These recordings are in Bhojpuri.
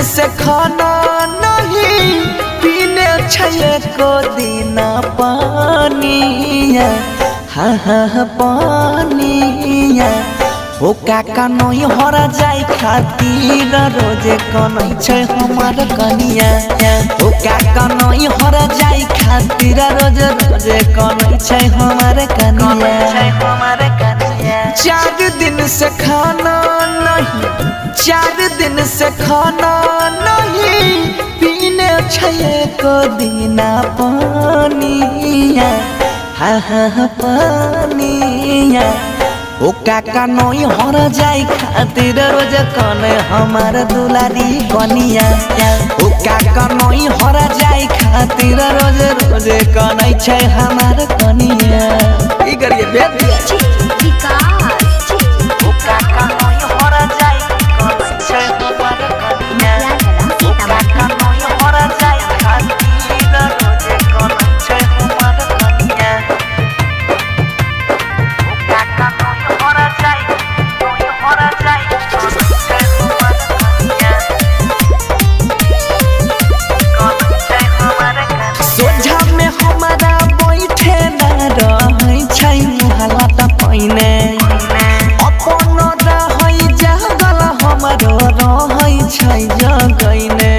से खाना नहीं पीने छे को दीना पानिया हाँ पानिया हो काका नई हरा जाए खातिर रोजे कनै छे हमार कनिया हो काका नई हरा जाए खातिर रोजे रोजे कनै छे हमार कनिया 4 दिन से खाना नहीं 4 दिन से खाना नहीं पीने छे को दीना पानिया हाँ पानिया ओ काका नई हर जाए खातिर रोज कने हमार दुलारी कनिया ओ काका नई हर जाए खातिर रोज रोज कनै छे हमार कनिया की करिए भेज दिया ओ काका नई हर जाए कनै छे हमार कनिया ओ काका नई हर जाए खातिर रोज कनै छे हमार कनिया ओ काका सोझा में हमारा बैठे न रहे छै मुहला त पहिने अपन रहै जागल हमरो रहै छै जगैने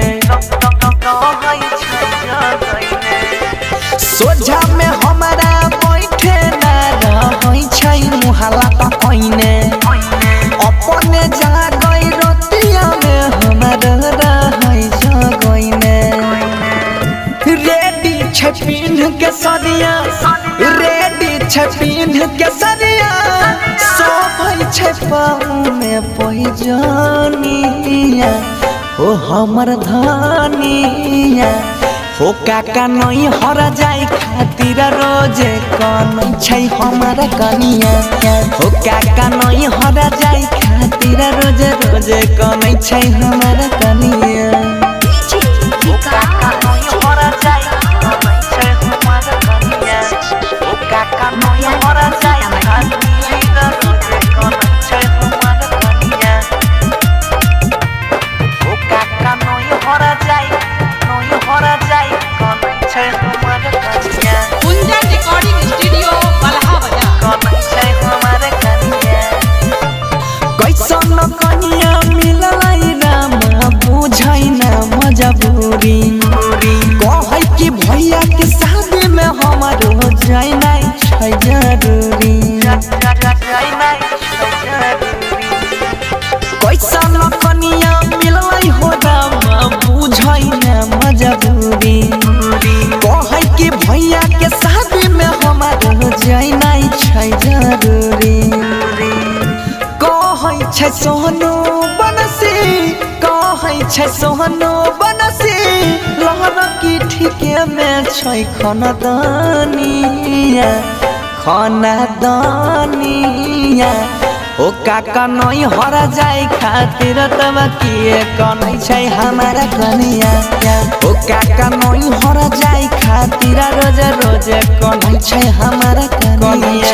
सोझा में हमारा बैठे न रहे छै मुहला त पहिने अपन जागै रतिया में हमरो रहै जगैने रेडी छे पिन्ह के सरिया रेडी छे पिन्ह के सरिया सोभै छे पाँव में पैजनिया ओ हमर धनिया हो काका नई हर जाए खातिर रोजे कनै छे हमार कनिया हो काका नई हर जाए खातिर रोजे रोजे कनै छे हमार कनिया ओ काका नई हर जाए कनै छे हमार कनिया ओ काका नई हर जाए खातिर रोजे कनै छे हमार कनिया ओ काका नई हर जाए कनै छे हमार कनिया कुंजन रिकॉर्डिंग स्टूडियो बलहा बजा कनै छे हमार कनिया कैसन कनिया मिललै राम बुझै न मजबूरी कहै कि भैया के शादी में हमारो जाइनाइ छै जरूरी कैसन कनिया मिललै हो राम बुझै न मजबूरी कहै कि भैया के शादी में हमारो जाइनाइ छै जरूरी कहै छै सोहनो बनसी कहै छै सोहनो बनसी लहर की ठीके में छै खानदानिया ओ काका नई हर जाए खातिर तब किए कनै छै हमार कनिया ओ काका नई हर जाए खातिर रोज रोज कनै छै हमार कनिया